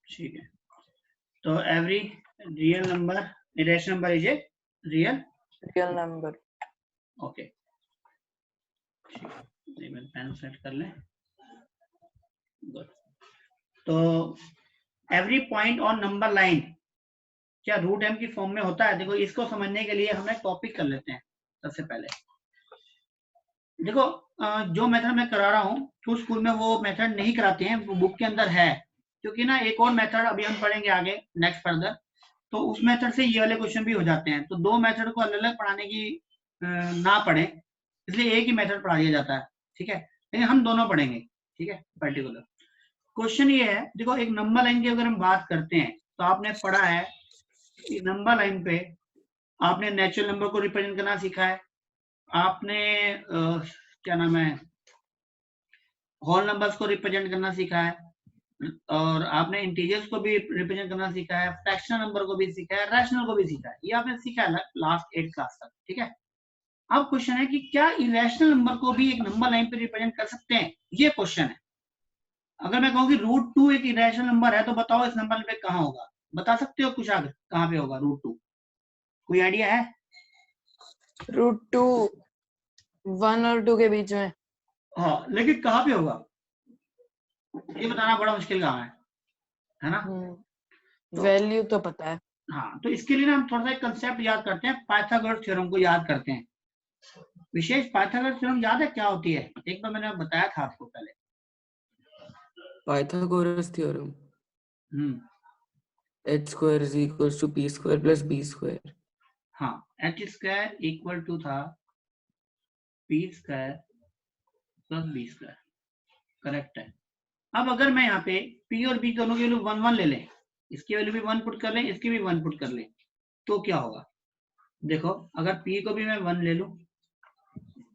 ठीक है, तो every real number irrational number is a real number. Okay, मैं पेन सेट कर लें। गुड, तो every point on number line क्या रूट एम की फॉर्म में होता है? देखो, इसको समझने के लिए हम एक टॉपिक कर लेते हैं। सबसे पहले देखो, जो मेथड मैं करा रहा हूँ कुछ स्कूल में वो मेथड नहीं कराते हैं, वो बुक के अंदर है, क्योंकि ना एक और मेथड अभी हम पढ़ेंगे आगे नेक्स्ट फर्दर, तो उस मेथड से ये वाले क्वेश्चन भी हो जाते हैं, तो दो मेथड को अलग अलग पढ़ाने की ना पढ़े, इसलिए एक ही मेथड पढ़ा दिया जाता है। ठीक है, लेकिन हम दोनों पढ़ेंगे। ठीक है, पर्टिकुलर क्वेश्चन ये है, देखो एक नंबर लाइन की अगर हम बात करते हैं तो आपने पढ़ा है नंबर लाइन पे आपने नेचुरल नंबर को रिप्रेजेंट करना सीखा है, आपने क्या नाम है होल नंबर्स को रिप्रेजेंट करना सीखा है, और आपने इंटीजर्स को भी रिप्रेजेंट करना सीखा है, फ्रैक्शनल नंबर को भी सीखा है, रैशनल को भी सीखा है, ये आपने सीखा है लास्ट 8 क्लास तक। ठीक है, अब क्वेश्चन है कि क्या इरेशनल नंबर को भी एक नंबर लाइन पे रिप्रेजेंट कर सकते हैं, ये क्वेश्चन है। अगर मैं कहूँ कि √2 एक इरेशनल नंबर है तो बताओ इस नंबर पे कहाँ होगा? बता सकते हो कुछ आगे कहाँ पे होगा √2? कोई आइडिया है? √2 1 और 2 के बीच में। हाँ, लेकिन कहाँ पे होगा ये बताना बड़ा मुश्किल काम है ना? वैल्यू तो पता है। हाँ, तो इसके लिए ना हम थोड़ा सा एक कंसेप्ट याद करते हैं, पाइथागोरस थ्योरम को याद करते हैं। विशेष पाइथागोरस थ्योरम याद है क्या होती है? एक बार मैंने बताया था आपको पहले। Pythagoras theorem h² = p² + b²। हाँ, h² = था p² + b², करेक्ट है। अब अगर मैं यहाँ पे p और b दोनों की वैल्यू 1 1 ले लें, इसकी वैल्यू भी 1 पुट कर लें, इसकी भी 1 पुट कर लें, तो क्या होगा? देखो, अगर p को भी मैं 1 ले लूं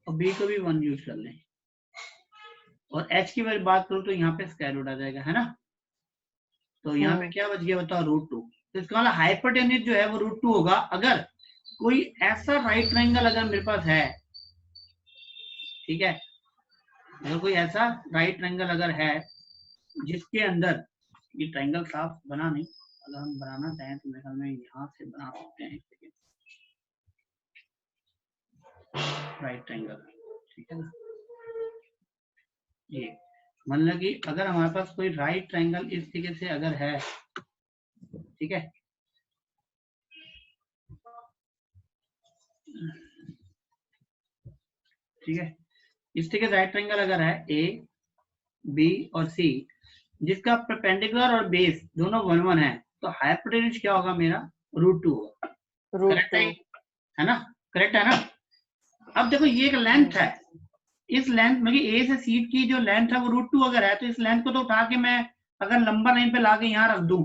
और b को भी 1 यूज कर लें और h की बात करूं तो यहाँ पे स्क्वायर रूट आ जाएगा, है ना? तो यहाँ पे क्या बच गया बताओ? √2। तो इसका मतलब हाइपोटेन्यूज जो है वो √2 होगा। अगर कोई ऐसा राइट ट्रायंगल अगर मेरे पास है, ठीक है, अगर कोई ऐसा राइट ट्रायंगल अगर है जिसके अंदर ये ट्रायंगल साफ बना नहीं, अगर हम बनाना चाहें तो मेरे ख्याल में यहाँ से बना सकते हैं राइट ट्रायंगल। ठीक है ना, ये मान लो कि अगर हमारे पास कोई राइट ट्रायंगल इस तरीके से अगर है, ठीक है, ठीक है, इस तरीके से राइट ट्रायंगल अगर है ए बी और सी, जिसका परपेंडिकुलर और बेस दोनों 1 1 है, तो हाइपोटेन्यूज क्या होगा मेरा? √2 होगा। करेक्ट है ना? करेक्ट है ना? अब देखो, ये एक लेंथ है, इस लेंथ मतलब ए से सी की जो लेंथ है वो √2 अगर है, तो इस लेंथ को तो उठा के मैं अगर नंबर लाइन पे लाके यहाँ रख दूं,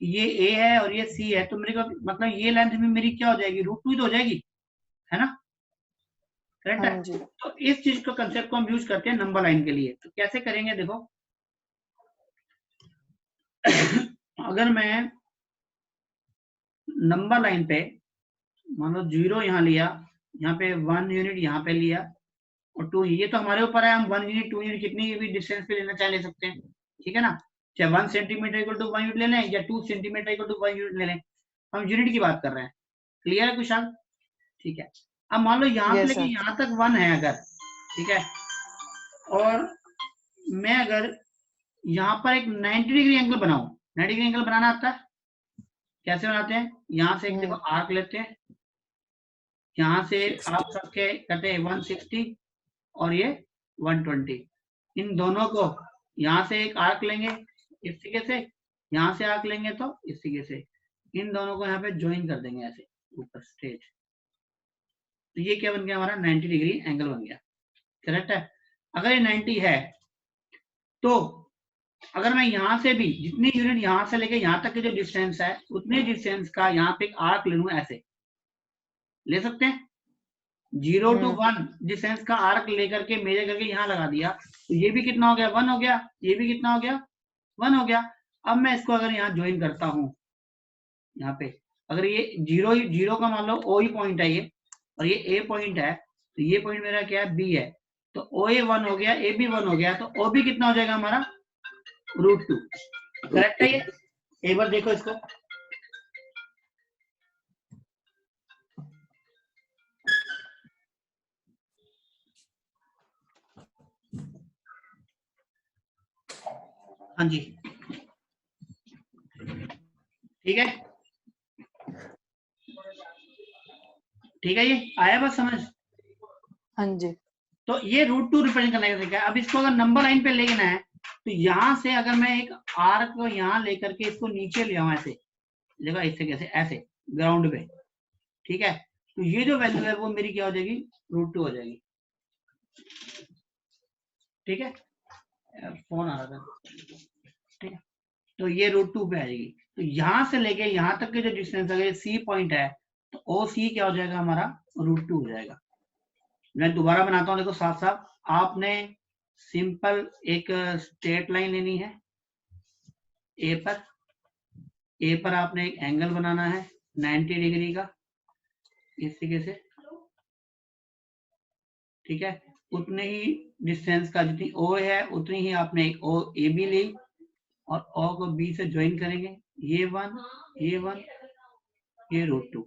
ये ए है और ये सी है, तो मेरे को मतलब ये लेंथ भी मेरी क्या हो जाएगी? √2 ही तो हो जाएगी, है ना? करेक्ट है? तो इस चीज को कंसेप्ट को हम यूज करते हैं नंबर लाइन के लिए। तो कैसे करेंगे देखो, अगर मैं नंबर लाइन पे मान लो 0 यहाँ लिया, यहाँ पे 1 यूनिट यहाँ पे लिया और 2, ये तो हमारे ऊपर है, हम 1 यूनिट 2 यूनिट कितनी भी डिस्टेंस पे लेना चाहे ले सकते हैं। ठीक है ना, चाहे 1 सेंटीमीटर = 1 यूनिट ले लें या 2 सेंटीमीटर = 1 यूनिट ले लें, हम यूनिट की बात कर रहे हैं। क्लियर है कुशाल? ठीक है, अब मान लो यहाँ से लेके यहाँ तक 1 है अगर, ठीक है, और मैं अगर यहाँ पर एक 90 डिग्री एंगल बनाऊं, 90 डिग्री एंगल बनाना आता है? कैसे बनाते हैं? यहाँ से एक देखो आर्क लेते हैं, यहाँ से आप सबके कटे 160 और ये 120, इन दोनों को यहाँ से एक आर्क लेंगे इस तरीके से, यहाँ से आर्क लेंगे तो इस तरीके से, इन दोनों को यहाँ पे ज्वाइन कर देंगे ऐसे ऊपर स्ट्रेट, तो ये क्या बन गया हमारा? 90 डिग्री एंगल बन गया। करेक्ट है? अगर ये 90 है तो अगर मैं यहाँ से भी जितनी यूनिट यहाँ से लेके यहाँ तक की जो डिस्टेंस है, उतने डिस्टेंस का यहाँ पे एक आर्क ले लूं, ऐसे ले सकते हैं। 0 to 1 डिस्टेंस का आर्क लेकर के मेजर करके यहाँ लगा दिया, तो ये भी कितना हो गया? 1 हो गया, ये भी कितना हो गया? 1 हो गया। अब मैं इसको अगर यहाँ ज्वाइन करता हूँ, यहाँ पे अगर ये 0 का मान लो ओ ही पॉइंट है ये, और ये ए पॉइंट है, तो ये पॉइंट मेरा क्या है? बी है, तो ओ ए 1 हो गया, ए बी 1 हो गया, तो ओ बी कितना हो जाएगा हमारा? √2। करेक्ट है ये? एक बार देखो इसको, हाँ जी ठीक है, ठीक है, ये आया बस समझ। हाँ जी। तो ये √2 रिप्रेजेंट करने का तरीका है। अब इसको अगर नंबर लाइन पे लेना है तो यहां से अगर मैं एक आर्क को यहां लेकर के इसको नीचे ले आऊं, ऐसे देखो, इससे कैसे, ऐसे ग्राउंड पे, ठीक है, तो ये जो वैल्यू है वो मेरी क्या हो जाएगी, √2 हो जाएगी। ठीक है, फोन आ रहा था, ठीक है, तो ये √2 पे आ जाएगी। तो यहां से लेके यहां तक के जो डिस्टेंस अगर सी पॉइंट है तो ओ सी क्या हो जाएगा हमारा, √2 हो जाएगा। मैं दोबारा बनाता हूं, देखो साफ साफ, आपने सिंपल एक स्ट्रेट लाइन लेनी है, ए पर आपने एक एंगल बनाना है 90 डिग्री का, इस तरीके से, ठीक है, उतने ही डिस्टेंस का जितनी ओ है उतनी ही आपने एक ओ ए बी ली और ओ को बी से ज्वाइन करेंगे, ये वन, ये √2।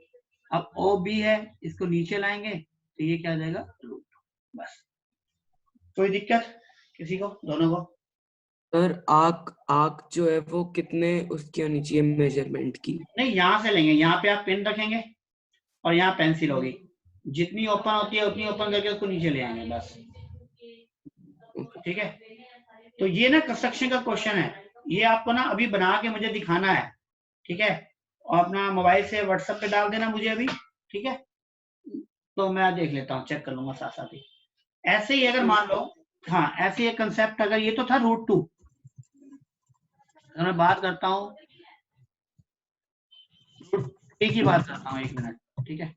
अब ओ बी है, इसको नीचे लाएंगे तो ये क्या आ जाएगा, √2। बस, कोई दिक्कत किसी को, दोनों को? सर आर्क जो है वो कितने उसकी होनी चाहिए मेजरमेंट की? नहीं, यहां से लेंगे, यहाँ पे आप पेन रखेंगे और यहाँ पेंसिल होगी, जितनी ओपन होती है उतनी ओपन करके उसको नीचे ले आएंगे, बस। ठीक है, तो ये ना कंस्ट्रक्शन का क्वेश्चन है, ये आपको ना अभी बना के मुझे दिखाना है, ठीक है, और अपना मोबाइल से व्हाट्सएप पे डाल देना मुझे अभी, ठीक है, तो मैं देख लेता हूँ, चेक कर लूंगा साथ साथ ही। ऐसे ही अगर मान लो, हाँ ऐसे ही कंसेप्ट, अगर ये तो था √2, अगर मैं बात करता हूँ √3 की बात करता हूँ, 1 मिनट, ठीक है,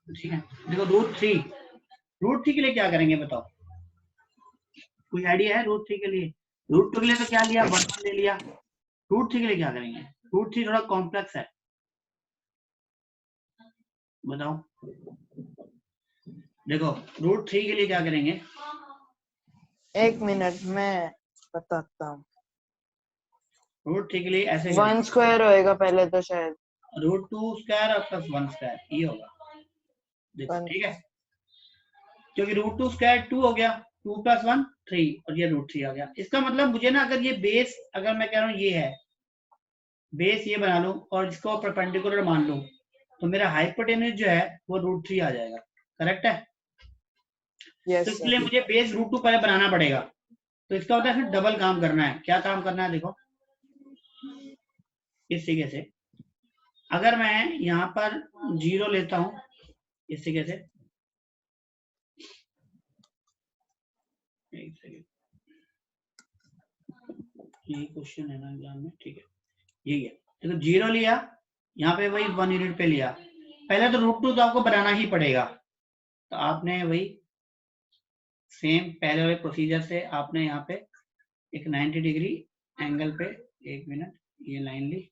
ठीक है, देखो √3 के लिए क्या करेंगे बताओ, कोई आइडिया है √3 के लिए? √2 के लिए तो क्या लिया, 1 ले लिया, √3 के लिए क्या करेंगे? √3 थोड़ा कॉम्प्लेक्स है, बताओ। देखो √3 के लिए क्या करेंगे, 1 मिनट में बताता हूँ। √3 के लिए ऐसे 1 स्क्वायर होएगा पहले तो शायद, √2 स्क्वायर और प्लस 1 स्क्वायर, ये होगा, देखो, ठीक है, क्योंकि √2 स्क्वायर 2 हो गया, 2 + 1 3 और ये √3 आ गया। इसका मतलब मुझे ना, अगर ये बेस, अगर मैं कह रहा हूँ ये है बेस, ये बना लूं और इसको परपेंडिकुलर मान लूं, तो मेरा हाइपोटेन्यूज जो है वो √3 आ जाएगा, करेक्ट है? यस तो इसके सर। लिए मुझे बेस √2 पहले बनाना पड़ेगा, तो इसका होता है फिर डबल काम करना है। क्या काम करना है, देखो इस तरीके से, अगर मैं यहाँ पर 0 लेता हूं इस तरीके से, एक सेकेंड, यही क्वेश्चन है ना एग्जाम में, ठीक है, यही है, देखो 0 लिया, यहाँ पे वही 1 यूनिट पे लिया, पहले तो √2 तो आपको बनाना ही पड़ेगा, तो आपने वही सेम पहले वाले प्रोसीजर से आपने यहाँ पे एक 90 डिग्री एंगल पे, 1 मिनट, ये लाइन ली,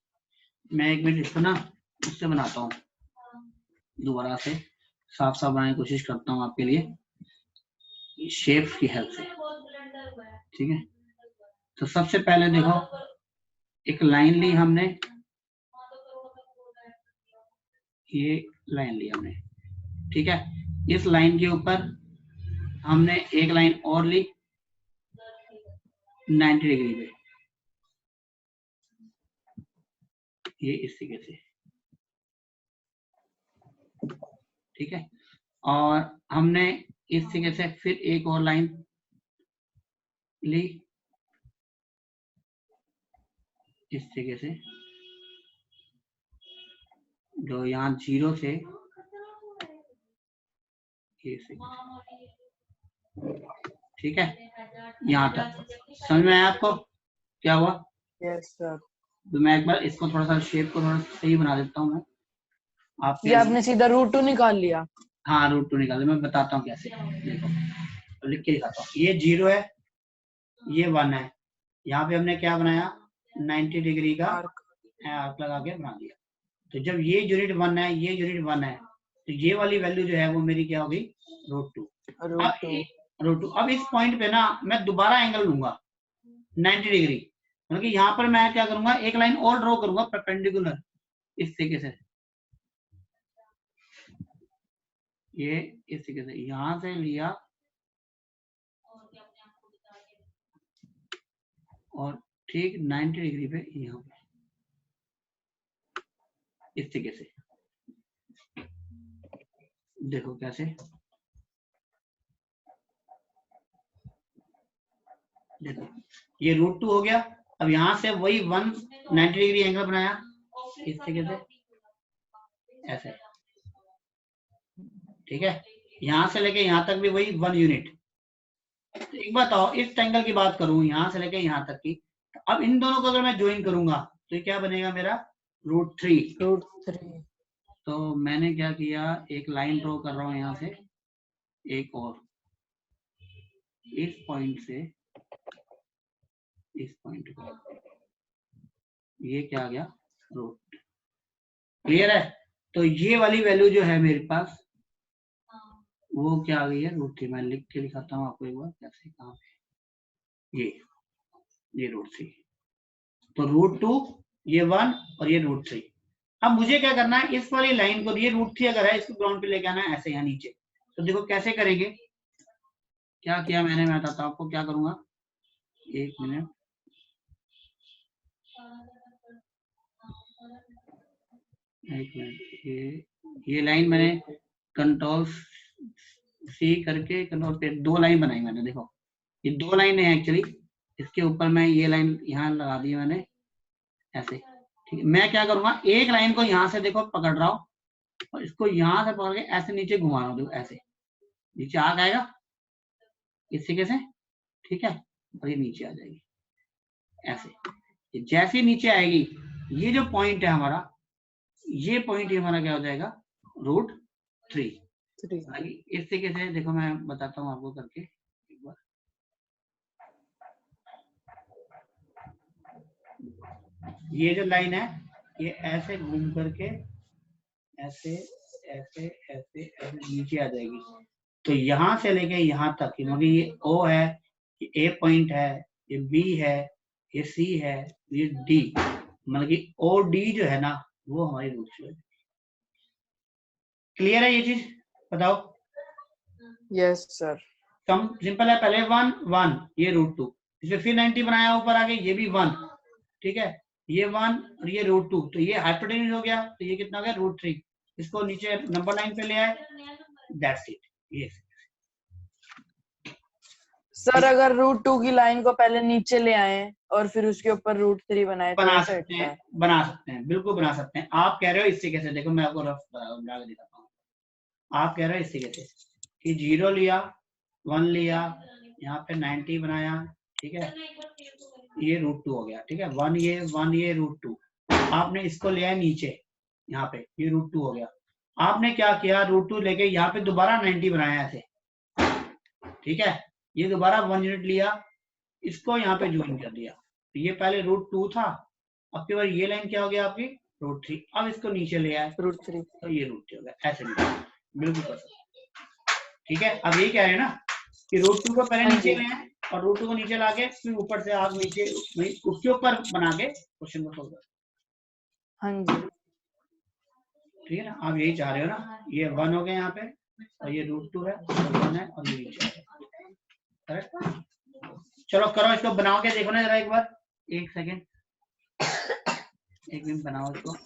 मैं 1 मिनट इसको ना उससे बनाता हूँ, दोबारा से साफ साफ बनाने की कोशिश करता हूँ आपके लिए शेप की हेल्प से, ठीक है। तो सबसे पहले देखो, एक लाइन ली हमने, ये लाइन ली हमने, ठीक है, इस लाइन के ऊपर हमने एक लाइन और ली 90 डिग्री पे, ये इस तरीके से, ठीक है, और हमने इस तरीके से फिर एक और लाइन ली इस तरीके से, जो यहाँ 0 से ठीक है यहाँ तक, समझ में आया आपको क्या हुआ? Yes sir. तो मैं एक बार इसको थोड़ा सा शेप को थोड़ा सही बना देता हूँ मैं आपके, ये आपने सीधा √2 निकाल लिया? हाँ √2 निकाल दे, मैं बताता हूँ कैसे, देखो लिख के दिखाता हूँ, ये 0 है, ये 1 है, यहाँ पे हमने क्या बनाया, 90 डिग्री का आर्क लगा के बना दिया। तो जब ये यूनिट 1 है, ये यूनिट 1 है, तो ये वाली वैल्यू जो है वो मेरी क्या होगी, √2। अब इस पॉइंट पे ना मैं दोबारा एंगल लूंगा 90 डिग्री, मतलब कि यहाँ पर मैं क्या करूंगा, एक लाइन और ड्रॉ करूंगा परपेंडिकुलर इस तरीके से, ये इस तरीके से यहां से लिया और ठीक 90 डिग्री पे यहाँ पे इस तरीके से, देखो कैसे, देखो ये √2 हो गया। अब यहां से वही 190 डिग्री एंगल बनाया इस तरीके से ऐसे, ठीक है, यहां से लेके यहां तक भी वही 1 यूनिट। तो एक बात बताओ, इस एंगल की बात करूं यहां से लेके यहां तक की, तो अब इन दोनों को अगर मैं ज्वाइन करूंगा तो ये क्या बनेगा मेरा √3। √3। तो मैंने क्या किया, एक लाइन ड्रॉ कर रहा हूं यहां से, एक और इस पॉइंट से इस पॉइंट को, ये क्या आ गया √3। क्लियर है? तो ये वाली वैल्यू जो है मेरे पास वो क्या आ गई है √3। मैं लिख के दिखाता हूँ आपको एक बार कैसे, कहाँ पे, ये √3। तो √2 ये 1 और ये √3। अब मुझे क्या करना है, इस वाली लाइन को, ये √3 अगर है इसको ग्राउंड पे लेके आना है ऐसे यहाँ नीचे। तो देखो कैसे करेंगे, क्या किया मैंने, मैं बताता हूँ आपको क्या करूंगा, एक मिनट, ये लाइन मैंने कंट्रोल C करके कंट्रोल पे 2 लाइन बनाई मैंने, देखो ये 2 लाइन है एक्चुअली, इसके ऊपर मैं ये लाइन यहाँ लगा दी मैंने ऐसे। ठीक है, मैं क्या करूंगा, एक लाइन को यहाँ से देखो पकड़ रहा हूँ और इसको यहाँ से पकड़ के ऐसे नीचे घुमा रहा हूँ, देखो ऐसे नीचे आ जाएगा इस तरीके से, ठीक है, और ये नीचे आ जाएगी ऐसे। जैसे नीचे आएगी, ये जो पॉइंट है हमारा, ये पॉइंट ही हमारा क्या हो जाएगा √3। इस तरीके से देखो मैं बताता हूँ आपको करके एक बार। ये जो लाइन है ये ऐसे घूम करके ऐसे ऐसे ऐसे ऐसे नीचे आ जाएगी। तो यहाँ से लेके यहाँ तक, मतलब ये O है, ये A पॉइंट है, ये B है, ये C है, ये D, मतलब कि OD जो है ना वो हमारी √3 है। क्लियर है ये चीज? बताओ। Yes sir. कम सिंपल है, पहले 1 1 ये √2, इसमें फिर 90 बनाया ऊपर आगे, ये भी 1, ठीक है, ये 1 और ये √2, तो ये हाइपोटेन्यूज हो गया, तो ये कितना हो गया √3। इसको नीचे नंबर लाइन पे ले आए, दैट्स इट। ये सर अगर √2 की लाइन को पहले नीचे ले आए और फिर उसके ऊपर √3 बनाए तो बना ऐसा सकते हटता हैं, है? बना सकते हैं, बिल्कुल बना सकते हैं। आप कह रहे हो इस तरीके से, देखो मैं आपको रफ बना के दिखाता हूँ। आप कह रहे हो इस तरीके से कि 0 लिया, 1 लिया, यहाँ पे 90 बनाया, ठीक है, ये √2 हो गया, ठीक है, 1 ये √2। आपने इसको लिया है नीचे, यहाँ पे ये √2 हो गया। आपने क्या किया, √2 लेके यहाँ पे दोबारा 90 बनाया ऐसे, ठीक है, ये दोबारा 1 यूनिट लिया, इसको यहाँ पे ज्वाइन कर दिया। तो ये पहले √2 था, अब के बाद ये लाइन क्या हो गया आपकी √3। अब इसको नीचे ले आए √3। तो ये √3 हो गया, ऐसे बिल्कुल कर सकते। ठीक है, अब यही कह रहे हैं ना कि √2 को पहले नीचे ले आए और √2 को नीचे लाके फिर ऊपर से आप नीचे उसके ऊपर बना के क्वेश्चन को सोल्व कर। हाँ जी। ठीक है ना, आप यही चाह रहे हो ना, ये 1 हो गया यहाँ पे और ये √2 है और 1 है और ये नीचे है, करेक्ट। चलो करो इसको, बनाओ के देखो ना जरा एक बार, एक सेकेंड, एक मिनट बनाओ इसको।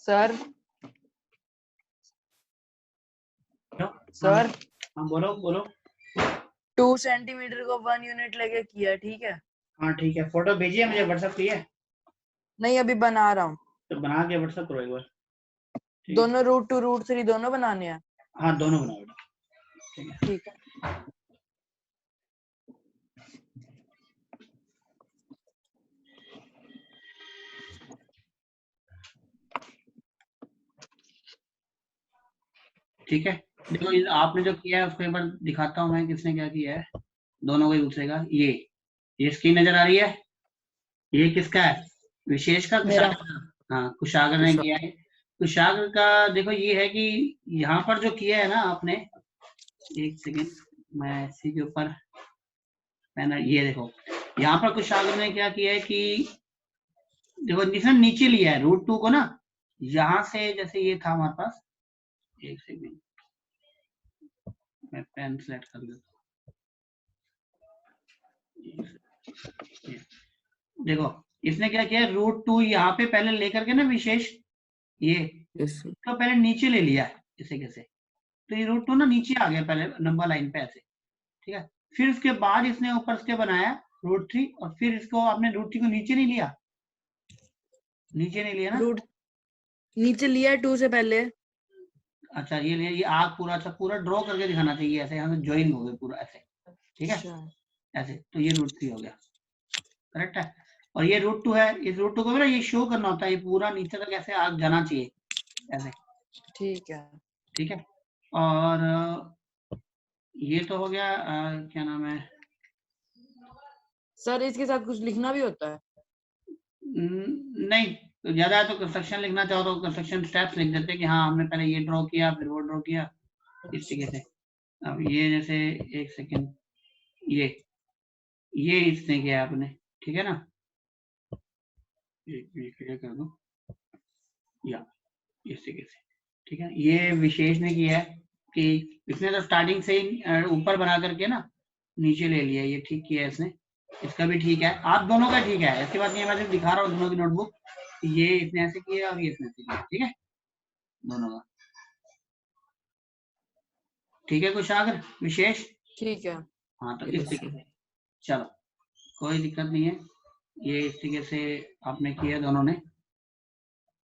सर सर हाँ बोलो बोलो। 2 सेंटीमीटर को 1 यूनिट लेके किया, ठीक है। हाँ ठीक है, फोटो भेजिए मुझे व्हाट्सएप किए, नहीं अभी बना रहा हूँ। तो बना के व्हाट्सएप करो एक बार। ठीक है, दोनों रूट 2 रूट 3 दोनों बनाने हैं। हाँ दोनों बनाओ बेटा। ठीक है, ठीक है। ठीक है। देखो आपने जो किया है उसको एक बार दिखाता हूँ मैं, किसने क्या किया है, दोनों को ही पूछेगा। ये स्क्रीन नजर आ रही है, ये किसका है, विशेष का, मेरा। कुशागर का? हाँ कुशागर ने किया है। कुशागर का देखो ये है कि यहाँ पर जो किया है ना आपने, एक सेकेंड मैं इसी के ऊपर मैंने, ये देखो यहाँ पर कुशागर ने क्या किया है कि देखो जिसने नीचे लिया है रूट 2 को ना, यहाँ से जैसे ये था हमारे पास, एक सेकेंड मैं पेन सेलेक्ट कर लेता हूँ। देखो इसने क्या किया, रूट 2 यहाँ पे पहले लेकर के ना विशेष, ये यस सर। तो पहले नीचे ले लिया है इसे कैसे, तो ये रूट 2 ना नीचे आ गया पहले नंबर लाइन पे ऐसे। ठीक है, फिर उसके बाद इसने ऊपर से बनाया रूट 3, और फिर इसको आपने रूट 3 को नीचे नहीं लिया, नीचे नहीं लिया ना। रूट नीचे लिया है 2 से पहले। अच्छा ये लिया, ये आग पूरा, अच्छा पूरा ड्रॉ करके दिखाना चाहिए ऐसे, यहाँ से ज्वाइन हो गए पूरा ऐसे। ठीक है, अच्छा ऐसे तो ये रूट 3 हो गया, करेक्ट है। और ये रूट 2 है, इस रूट 2 को भी ना ये शो करना होता है, ये पूरा नीचे तक ऐसे आग जाना चाहिए ऐसे। ठीक है। ठीक है, और ये तो हो गया, क्या नाम है, सर इसके साथ कुछ लिखना भी होता है? नहीं तो ज्यादा है तो कंस्ट्रक्शन लिखना चाहो तो कंस्ट्रक्शन स्टेप्स लिख देते हैं कि हाँ हमने पहले ये ड्रॉ किया फिर वो ड्रॉ किया, इस तरीके से। अब ये जैसे, एक सेकेंड, ये इसने किया आपने, ठीक है ना, ये क्लियर कर दो, या इस तरीके से। ठीक है, ये विशेष ने किया है कि इसने तो स्टार्टिंग से ही ऊपर बना करके ना नीचे ले लिया, ये ठीक किया है इसने, इसका भी ठीक है, आप दोनों का ठीक है, ऐसी बात नहीं है, मैं सिर्फ दिखा रहा हूँ दोनों की नोटबुक, ये इसने ऐसे किया और ये इसने ऐसे किया। ठीक है, दोनों का ठीक है, कुशागर विशेष। ठीक है। हाँ तो इस यस तरीके सर। से, चलो कोई दिक्कत नहीं है, ये इस तरीके से आपने किया दोनों ने।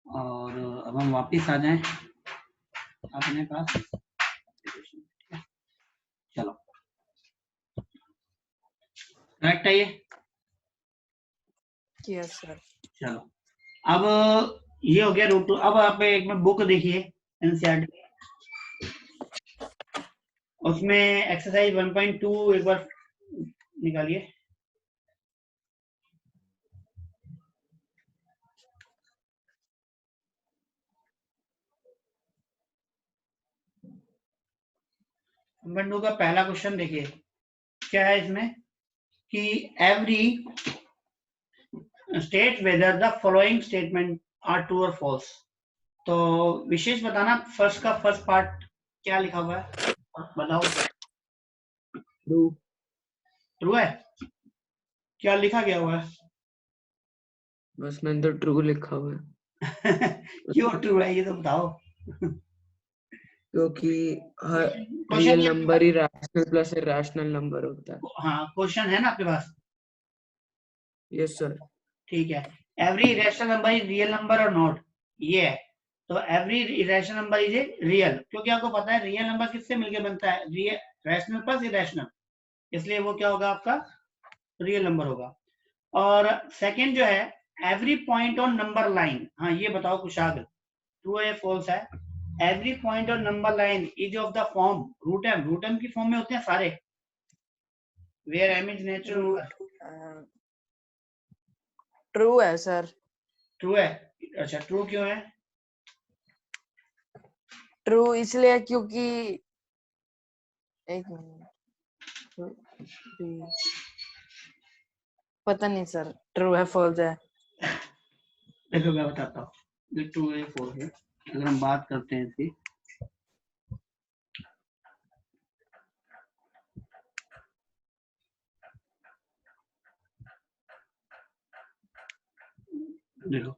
और अब हम वापिस आ जाएं अपने पास, चलो करेक्ट है ये, यस सर। चलो अब ये हो गया रूट 2। अब आप एक में बुक देखिए एनसीईआरटी, उसमें एक्सरसाइज 1.2 एक बार निकालिए। बंडू का पहला क्वेश्चन देखिए, क्या है इसमें कि every state whether the following statement are true और फॉल्स। तो विशेष बताना फर्स्ट का फर्स्ट पार्ट क्या लिखा हुआ है, बताओ। ट्रू। ट्रू है, क्या लिखा गया हुआ है? बस मैंने तो ट्रू लिखा हुआ है क्यों ट्रू है ये तो बताओ। क्योंकि हर क्वेश्चन रियल ये नंबर ही रैशनल प्लस इरेशनल नंबर होता है। हाँ क्वेश्चन है ना आपके पास? Yes sir. ठीक है, every irrational number is real number और नॉट, ये है। तो every irrational number is a real, क्योंकि आपको पता है रियल नंबर किससे मिलकर बनता है, रियल रैशनल प्लस इरेशनल, इसलिए वो क्या होगा आपका रियल नंबर होगा। और सेकंड जो है every point on number line, हाँ ये बताओ कुशाग्र, ट्रू है फॉल्स है? Every point on number line is of the form root m, root m की फॉर्म में होते हैं सारे, where m is natural. True है सर। ट्रू है, अच्छा ट्रू क्यों है? ट्रू इसलिए क्योंकि, एक मिनट, पता नहीं सर ट्रू है फॉल्स है। देखो मैं बताता हूँ, ये ट्रू है फॉल्स है, अगर हम बात करते हैं इसकी, देखो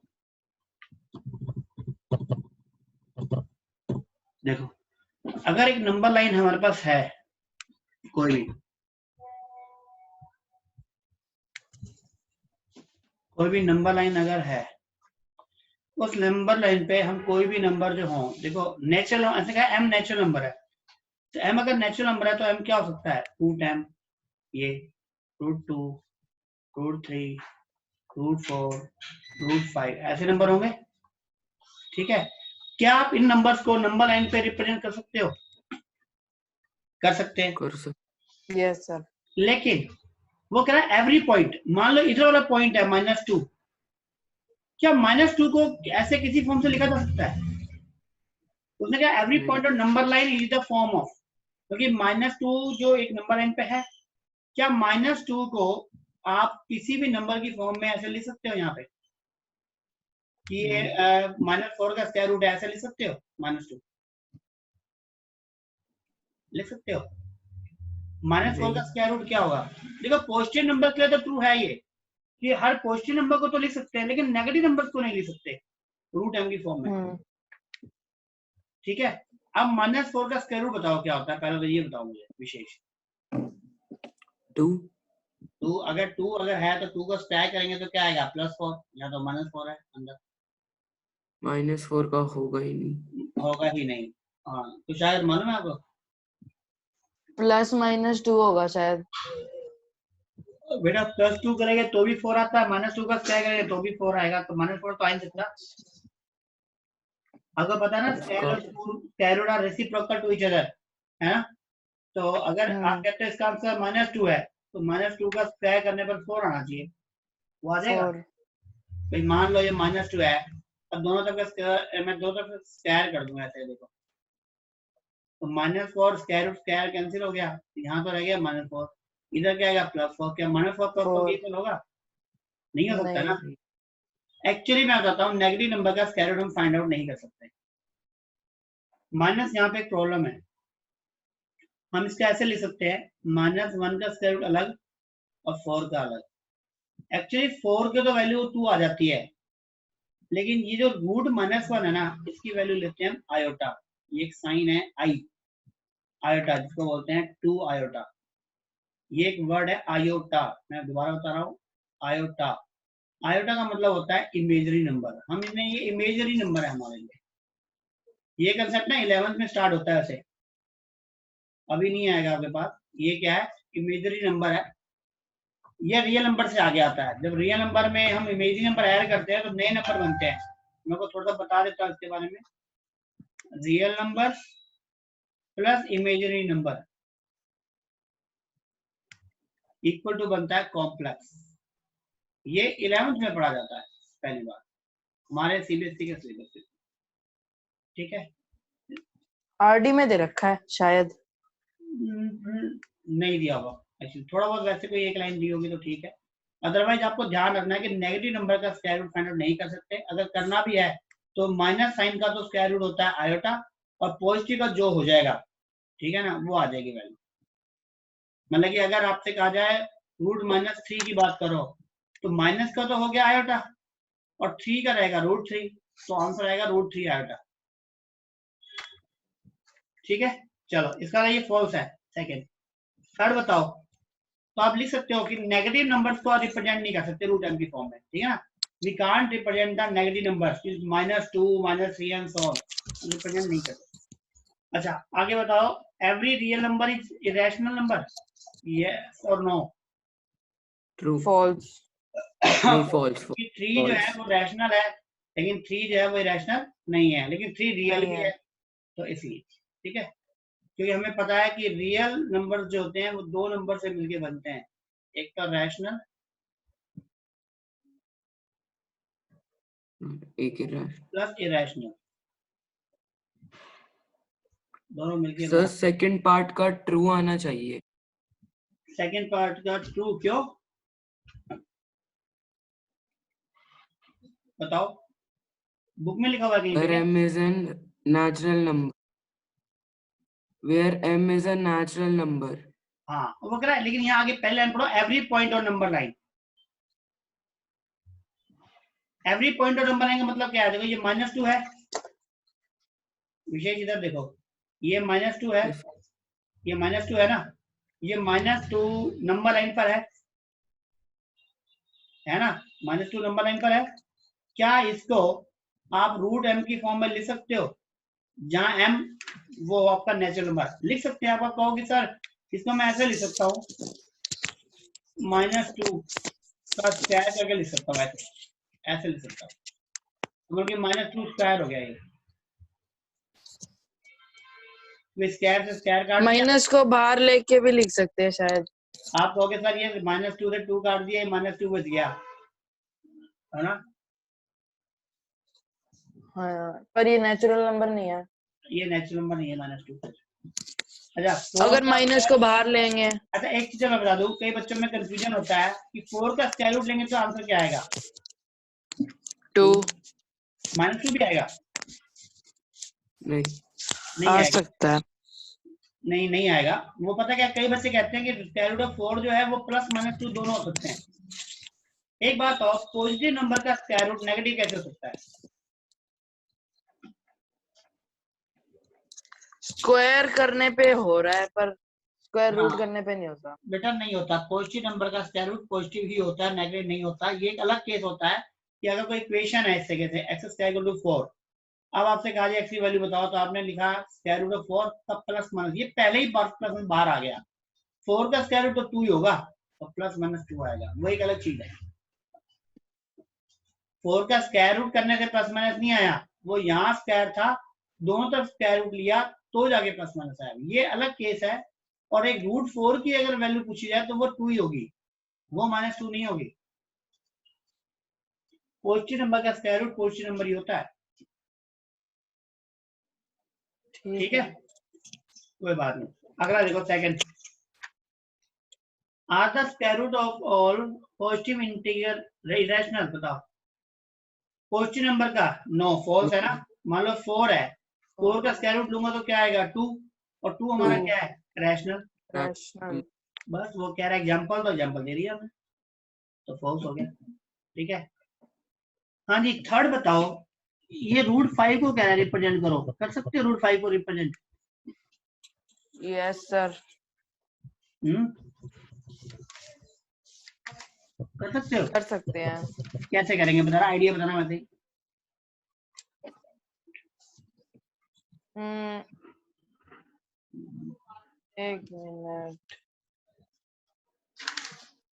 देखो अगर एक नंबर लाइन हमारे पास है कोई भी, कोई भी नंबर लाइन अगर है, उस नंबर लाइन पे हम कोई भी नंबर जो हो, देखो नेचुरल, ऐसे कहा m नेचुरल नंबर है, तो m अगर नेचुरल नंबर है तो m क्या हो सकता है, √m, ये √2, √3, √4, √5 ऐसे नंबर होंगे। ठीक है, क्या आप इन नंबर्स को नंबर लाइन पे रिप्रेजेंट कर सकते हो? कर सकते हैं। कर सकते। Yes sir. लेकिन वो कह रहा है एवरी पॉइंट, मान लो इधर वाला पॉइंट है -2, क्या -2 को ऐसे किसी फॉर्म से लिखा जा सकता है? उसने कहा every point of number line is the form of, क्योंकि -2 जो एक नंबर लाइन पे है, क्या -2 को आप किसी भी नंबर की फॉर्म में ऐसे लिख सकते हो यहाँ पे कि ये -4 का स्क्वायर रूट है, ऐसे लिख सकते हो? -2 लिख सकते हो? -4 का स्क्वायर रूट क्या होगा? देखो पॉजिटिव नंबर के लिए तो ट्रू है ये कि हर पॉजिटिव नंबर को तो लिख सकते हैं, लेकिन नेगेटिव नंबर्स को नहीं लिख सकते √m की फॉर्म में। ठीक है, अब -4 का स्क्वायर रूट बताओ क्या होता है, पहले तो ये बताओ मुझे विशेष। 2 अगर 2 अगर है तो 2 को स्क्वायर करेंगे तो क्या आएगा, +4, या तो -4 है अंदर, -4 का होगा ही नहीं। होगा ही नहीं। हाँ तो शायद मालूम है आपको, +-2 होगा शायद। बेटा +2 करेंगे तो भी 4 आता है, -2 का स्क्वायर करेंगे तो भी 4 आएगा, तो -4 तो आ नहीं सकता। आपको पता है ना, square root are reciprocal to each other, है ना? तो अगर आप कहते हैं इसका आंसर -2 है, तो -2 का स्क्वायर करने पर 4 आना चाहिए, वो आ जाएगा। भाई मान लो ये -2 है, अब दोनों तरफ मैं दो तरफ स्क्वायर कर दूंगा ऐसे, देखो तो -4 स्क्वायर रूट स्क्वायर कैंसिल हो गया, यहाँ तो रह गया -4, इधर क्या आएगा +4, क्या -4 +4 कैंसिल होगा? नहीं हो सकता ना। एक्चुअली मैं बताता हूँ, नेगेटिव नंबर का स्क्वायर रूट हम फाइंड आउट नहीं कर सकते। माइनस यहाँ पे एक प्रॉब्लम है, हम इसका ऐसे लिख सकते हैं, -1 का स्क्वायर रूट अलग और 4 का अलग। एक्चुअली 4 के तो वैल्यू 2 आ जाती है, लेकिन ये जो √-1 है ना, इसकी वैल्यू लेते हैं हम आयोटा, ये एक साइन है आई, आयोटा जिसको बोलते हैं 2 आयोटा। ये एक वर्ड है आयोटा, मैं दोबारा बता रहा हूँ, आयोटा। आयोटा का मतलब होता है इमेजरी नंबर, हम इन्हें, ये इमेजरी नंबर है हमारे लिए। ये कंसेप्ट ना 11th में स्टार्ट होता है, वैसे अभी नहीं आएगा आपके पास। ये क्या है, इमेजरी नंबर है, ये रियल नंबर से आगे आता है। जब रियल नंबर में हम इमेजरी नंबर ऐड करते हैं तो नए नंबर बनते हैं। मैं को थोड़ा सा बता देता हूँ इसके बारे में। Real number plus imagery number equal to बनता है कॉम्प्लेक्स। ये 11th में पढ़ा जाता है पहली बार हमारे सीबीएसई के सिलेबस में। ठीक है, आरडी में दे रखा है शायद, नहीं दिया होगा एक्चुअली, थोड़ा बहुत वैसे कोई एक लाइन दी होगी तो ठीक है। अदरवाइज आपको ध्यान रखना है कि नेगेटिव नंबर का स्क्वायर रूट फाइंड आउट नहीं कर सकते। अगर करना भी है तो माइनस साइन का तो स्क्वायर रूट होता है आयोटा, और पॉजिटिव का जो हो जाएगा, ठीक है ना, वो आ जाएगी वैल्यू। मतलब कि अगर आपसे कहा जाए √-3 की बात करो, तो माइनस का तो हो गया आयोटा और 3 का रहेगा √3, तो आंसर आएगा √3 आयोटा। ठीक है, चलो इसका ये फॉल्स है। सेकेंड, थर्ड बताओ। तो आप लिख सकते हो कि नेगेटिव नंबर्स को रिप्रेजेंट नहीं कर सकते √m की फॉर्म में, ठीक है ना। We can't represent the negative numbers -2, -3 and so on, represent नहीं कर सकते। अच्छा आगे बताओ, every real number is irrational number, yes और नो? ट्रू। फॉल्स। नहीं फॉल्स। 3 जो है वो रैशनल है, लेकिन 3 जो है वो इरेशनल नहीं है, लेकिन 3 रियल भी है, तो इसलिए ठीक है। क्योंकि हमें पता है कि रियल नंबर जो होते हैं वो 2 नंबर से मिलके बनते हैं, एक तो रैशनल, एक प्लस इरेशनल, दोनों मिलके सर सेकंड पार्ट का ट्रू आना चाहिए। सेकंड पार्ट का ट्रू क्यों बताओ, बुक में लिखा हुआ है कहीं पे Where क्या? m is a natural number. Where m is a natural number. हाँ वो कह रहा है, लेकिन यहाँ आगे पहले लाइन पढ़ो, एवरी पॉइंट और नंबर लाइन। एवरी पॉइंट और नंबर लाइन का मतलब क्या है? देखो ये -2 है, विशेष इधर देखो, ये -2 है, ये -2 है ना, ये -2 नंबर लाइन पर है, है ना, -2 नंबर लाइन पर है। क्या इसको आप रूट m की फॉर्म में लिख सकते हो, जहां m वो आपका नेचुरल नंबर लिख सकते हैं। आप कहोगे सर इसको मैं ऐसे लिख सकता हूँ, -2 का स्क्वायर करके लिख सकता हूँ, ऐसे लिख सकता हूँ, तो -2 स्क्वायर हो गया ये, स्क्वायर से स्क्वायर काट दिया। माइनस को बाहर लेके भी लिख सकते हैं शायद। आप कहोगे सर ये -2 से 2 काट दिया, -2 बच गया, है ना। हाँ, पर ये नेचुरल नंबर नहीं है। ये नेचुरल नंबर नहीं है -2। अच्छा, अगर माइनस को बाहर लेंगे। अच्छा, एक चीज मैं बता दूं, कई बच्चों में कंफ्यूजन होता है कि 4 का स्क्वायर रूट लेंगे तो आंसर क्या आएगा, 2 -2 भी आएगा, नहीं आ आएगा, सकता है। नहीं आएगा। वो पता क्या, कई बच्चे कहते हैं कि स्क्वायर रूट ऑफ 4 जो है वो +-2 दोनों हो सकते हैं। एक बात और, पॉजिटिव नंबर का स्क्वायर रूट नेगेटिव कैसे हो सकता है? स्क्वायर करने पे हो रहा है, पर स्क्वायर रूट हाँ करने पे नहीं होता। बेटा, नहीं होता, पॉजिटिव नंबर का स्क्वायर रूट पॉजिटिव ही होता है, नेगेटिव नहीं होता। ये एक अलग केस होता है कि अगर कोई इक्वेशन है इस तरीके से x²4, अब आपसे कहा जाए x की वैल्यू बताओ, तो आपने लिखा स्क्वायर रूट ऑफ 4 तब प्लस-, ये पहले ही प्लस बाहर आ गया। 4 का स्क्वायर रूट तो 2 ही होगा, तो +-2 आएगा, वो एक अलग चीज है। 4 का स्क्वायर रूट करने से +- नहीं आया, वो यहाँ स्क्वायर था, दोनों तरफ स्क्वायर रूट लिया तो जाके +- आया, ये अलग केस है। और एक √4 की अगर वैल्यू पूछी जाए तो वो 2 ही होगी, वो -2 नहीं होगी। पॉजिटिव नंबर का स्क्वायर रूट पॉजिटिव नंबर ही होता है, ठीक है, कोई बात नहीं। अगला देखो, second, are the square root of all positive integer rational, बताओ पॉजिटिव नंबर का। नो, फॉल्स है ना। मान लो 4 है, 4 का स्क्वायर रूट लूंगा तो क्या आएगा, 2, और 2 हमारा क्या है, रैशनल। रैशनल। बस वो कह रहा है एग्जांपल, तो एग्जांपल दे दिया हमने, तो फॉल्स हो गया, ठीक है। हाँ जी, थर्ड बताओ, ये √5 को क्या रिप्रेजेंट करो, कर सकते हो √5 को रिप्रेजेंट? Yes sir. कर सकते हो? कर सकते हैं। कैसे करेंगे बताना, आइडिया बताना वैसे ही। एक मिनट,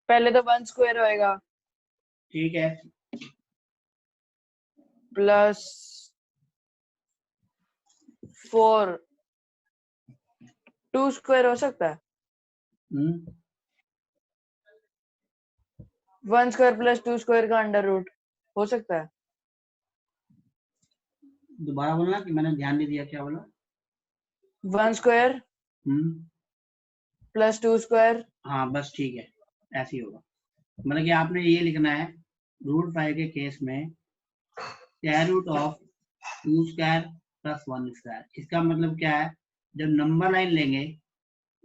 पहले तो 1 स्क्वायर होएगा, ठीक है, +4, 2 स्क्वायर हो सकता है। 1 स्क्वायर + 2 स्क्वायर का अंडर रूट हो सकता है। दोबारा बोलना कि मैंने ध्यान नहीं दिया, क्या बोला? 1 स्क्वायर + 2 स्क्वायर। हाँ बस ठीक है, ऐसे ही होगा। मतलब कि आपने ये लिखना है, √5 के केस में square root of 2 square + 1 square. इसका मतलब क्या है, जब नंबर लाइन लेंगे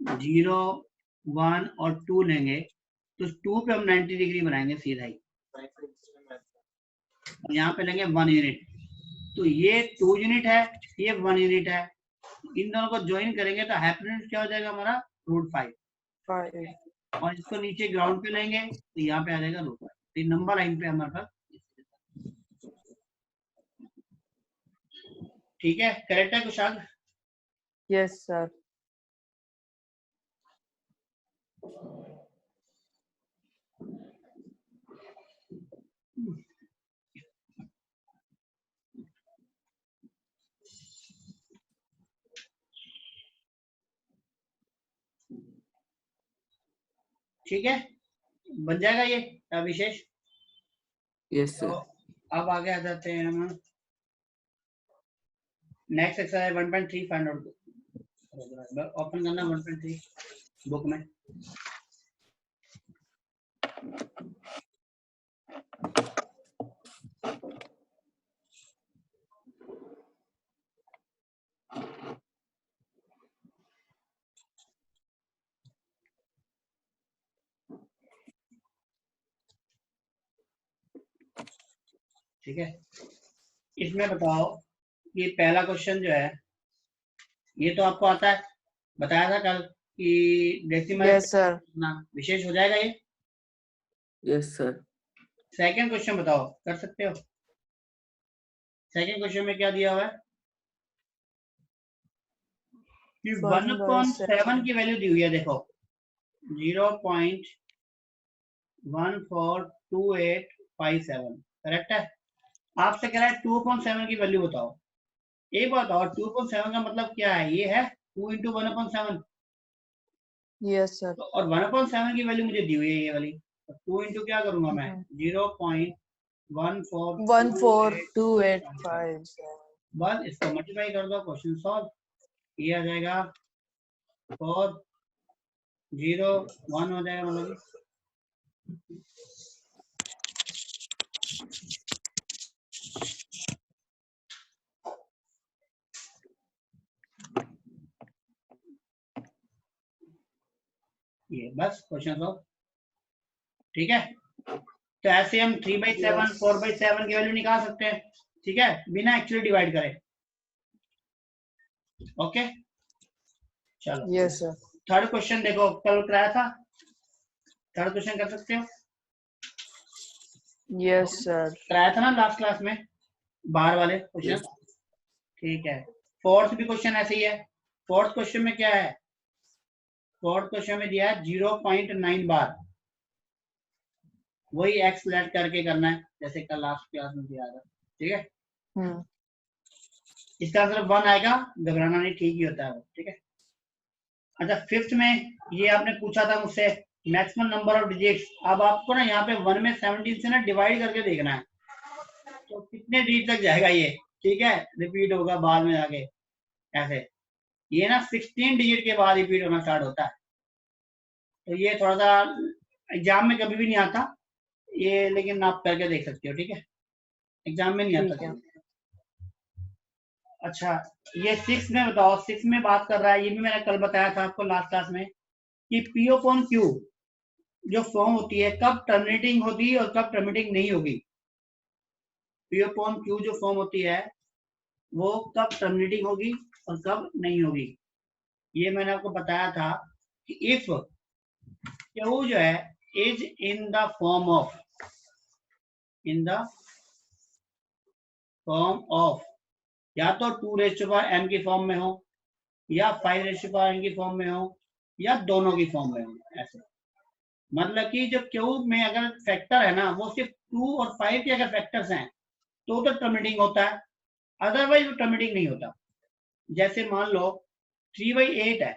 0, 1 और 2 लेंगे, तो 2 पे हम 90 डिग्री बनाएंगे सीधा ही, और यहाँ पे लेंगे 1 यूनिट, तो ये 2 यूनिट है, ये 1 यूनिट है, इन दोनों को ज्वाइन करेंगे तो हैप्पीनेस क्या हो जाएगा हमारा, √5। 5। और इसको नीचे ग्राउंड पे लेंगे तो यहाँ पे आ जाएगा √5। तो नंबर लाइन पे हमारे पास, ठीक है, करेक्ट है कुशाल? Yes sir. ठीक है, बन जाएगा ये विशेष। यस तो सर। अब आगे आ जाते हैं हम next exercise 1.3 find out. Open करना 1.3 बुक में। ठीक है, इसमें बताओ, ये पहला क्वेश्चन जो है, ये तो आपको आता है, बताया था कल कि डेसिमल यस सर। विशेष हो जाएगा ये। Yes sir. सेकंड क्वेश्चन बताओ, कर सकते हो? सेकंड क्वेश्चन में क्या दिया हुआ है कि 1/7 की वैल्यू दी हुई है, देखो 0.142857, करेक्ट है। आपसे कह रहा है 2/7 की वैल्यू बताओ। एक बात और, 2/7 का मतलब क्या है? ये है 2 × 1/7। Yes sir. तो और 1/7 की वैल्यू मुझे दी हुई है ये वाली, तो 2 × क्या करूंगा मैं? 0.142857। बस इसको मल्टीप्लाई कर दो, क्वेश्चन सॉल्व। ये आ जाएगा 4 0 1 हो जाएगा, मतलब ये बस क्वेश्चन सॉल्व। ठीक है, तो ऐसे हम 3/7 4/7 की वैल्यू निकाल सकते हैं, ठीक है, बिना एक्चुअली डिवाइड करे। ओके चलो। Yes sir. थर्ड क्वेश्चन देखो, कल कराया था, थर्ड क्वेश्चन कर सकते हो? Yes sir. कराया था ना लास्ट क्लास में, बाहर वाले क्वेश्चन। ठीक है, फोर्थ भी क्वेश्चन ऐसे ही है। फोर्थ क्वेश्चन में क्या है? फोर्थ क्वेश्चन में दिया है 0.9 बार, वही एक्स लेट करके करना है, जैसे कल लास्ट क्लास में दिया था। ठीक है, इसका आंसर 1 आएगा, घबराना नहीं, ठीक ही होता है वो। ठीक है, अच्छा फिफ्थ में ये आपने पूछा था मुझसे मैक्सिमम नंबर ऑफ डिजिट्स। अब आपको ना यहाँ पे 1 में 17 से ना डिवाइड करके देखना है, तो कितने डिजिट तक जाएगा ये। ठीक है, रिपीट होगा बाद में आगे ऐसे। ये ना 16 डिजिट के बाद रिपीट होना स्टार्ट होता है, तो ये थोड़ा सा एग्जाम में कभी भी नहीं आता ये, लेकिन आप करके देख सकते हो। ठीक है, एग्जाम में नहीं आता। अच्छा ये 6 में बताओ, 6 में बात कर रहा है, ये भी मैंने कल बताया था आपको लास्ट क्लास में, कि पी अपॉन क्यू जो फॉर्म होती है कब टर्मिनेटिंग होगी और कब टर्मिनेटिंग नहीं होगी। पी अपॉन क्यू जो फॉर्म होती है वो कब टर्मिनेटिंग होगी और कब नहीं होगी, ये मैंने आपको बताया था कि इफ क्यू जो है is in the form of, in the form of, या तो 2n की फॉर्म में हो, या 5n की फॉर्म में हो, या दोनों की फॉर्म में हो। ऐसे मतलब कि जब क्यूब में अगर फैक्टर है ना वो सिर्फ 2 और 5 के अगर फैक्टर्स हैं तो टर्मिनेटिंग होता है, अदरवाइज वो टर्मिनेटिंग नहीं होता। जैसे मान लो 3/8 है,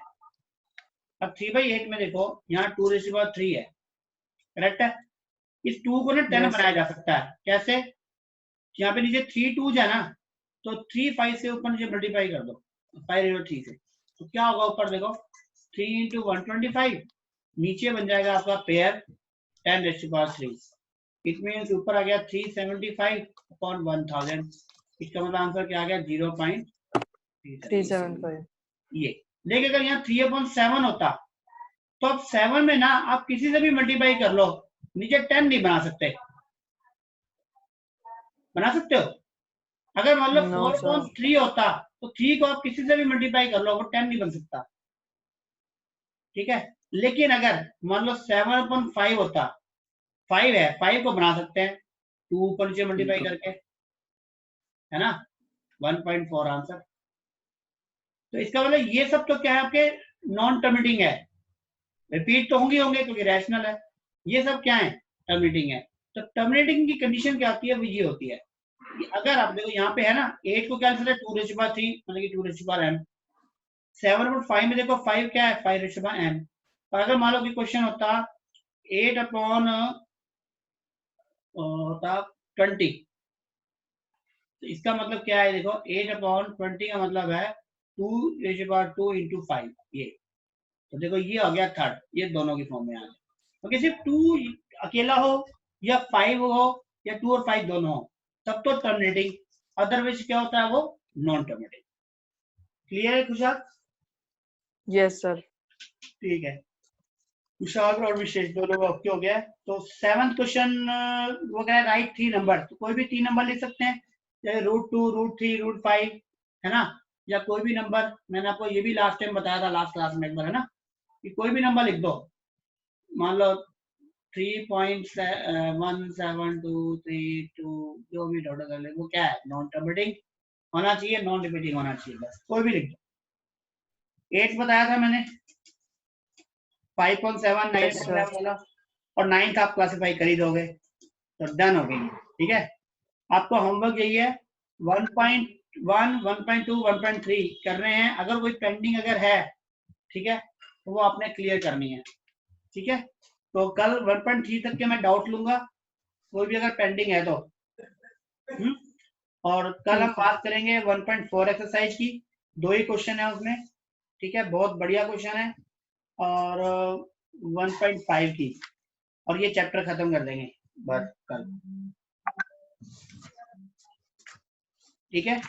अब 3/8 में देखो यहाँ 2⁻³ है, करेक्ट है। इस 2 को ना 10 बनाया जा सकता है, कैसे? यहाँ पे नीचे 3 2 है ना, तो 3 5 से ऊपर नीचे मल्टीप्लाई कर दो 5/3 से, तो क्या होगा ऊपर देखो 3 × 125, नीचे बन जाएगा आपका पेयर 10⁻³ इट मीन्स ऊपर आ गया 375/1000। इसका मतलब आंसर क्या आ गया? 0.375। ये लेकिन अगर यहाँ 3/7 होता तो अब 7 में ना आप किसी से भी मल्टीप्लाई कर लो, नीचे 10 नहीं बना सकते। बना सकते हो? अगर मतलब 4/3 होता तो 3 को आप किसी से भी मल्टीप्लाई कर लो, वो 10 नहीं बन सकता। ठीक है, लेकिन अगर मान लो 7/5 होता, 5 है, 5 को बना सकते हैं 2 ऊपर नीचे मल्टीप्लाई करके, है ना, 1.4 आंसर। तो इसका मतलब ये सब तो क्या है आपके नॉन टर्मिनेटिंग है, रिपीट तो होंगे क्योंकि रैशनल है। ये सब क्या है? टर्मिनेटिंग है। तो टर्मिनेटिंग की कंडीशन क्या होती है? वो ये होती है कि अगर आप देखो यहाँ पे है ना 8 को क्या है 2⁻³ मतलब कि 2⁻m। 7/5 में देखो 5 क्या है 5⁻m। और अगर मान लो कि क्वेश्चन होता 8/20, तो इसका मतलब क्या है? देखो 8/20 का मतलब है 2⁻² × 5, ये तो देखो ये आ गया थर्ड, ये दोनों की फॉर्म में आ गया। तो सिर्फ 2 अकेला हो या 5 हो या 2 और 5 दोनों हो तब तो टर्मिनेटिंग, अदरवाइज क्या होता है? वो नॉन टर्मिनेटिंग। क्लियर है खुशाल? Yes sir. ठीक है, खुशाल और विशेष दोनों ओके हो गया। तो 7th क्वेश्चन वो कह रहा है राइट 3 नंबर, तो कोई भी 3 नंबर लिख सकते हैं, जैसे √2 √3 √5, है ना, या कोई भी नंबर। मैंने आपको ये भी लास्ट टाइम बताया था लास्ट क्लास में एक बार, है ना, कि कोई भी नंबर लिख दो। मान लो 3.17232 जो भी टोटल कर ले वो क्या है, नॉन रिपीटिंग होना चाहिए, नॉन रिपीटिंग होना चाहिए, बस कोई भी लिख दो। 8 बताया था मैंने, 5.7 Yes, sir. 9 वाला, और 9th आप क्लासिफाई कर ही दोगे तो डन हो गई। ठीक है, आपका होमवर्क यही है, 1.1 1.2 1.3 कर रहे हैं, अगर कोई पेंडिंग अगर है, ठीक है, तो वो आपने क्लियर करनी है। ठीक है, तो कल 1.3 तक के मैं डाउट लूंगा, कोई भी अगर पेंडिंग है तो। और कल हम बात करेंगे 1.4 एक्सरसाइज की, 2 ही क्वेश्चन है उसमें। ठीक है, बहुत बढ़िया क्वेश्चन है। और 1.5 की, और ये चैप्टर खत्म कर देंगे बस कल। ठीक है,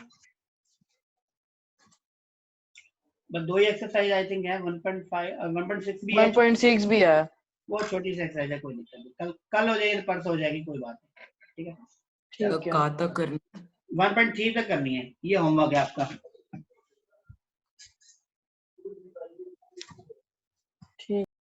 बस 2 ही एक्सरसाइज आई थिंक है, 1.5 1.6 भी है, 1.6 भी है, वो छोटी सी एक्सरसाइज है, कोई दिक्कत नहीं, कल हो जाएगी, परसों हो जाएगी, कोई बात नहीं। ठीक है, ठीक है। कहाँ तक करनी? 1.3 तक करनी है, ये होमवर्क है आपका।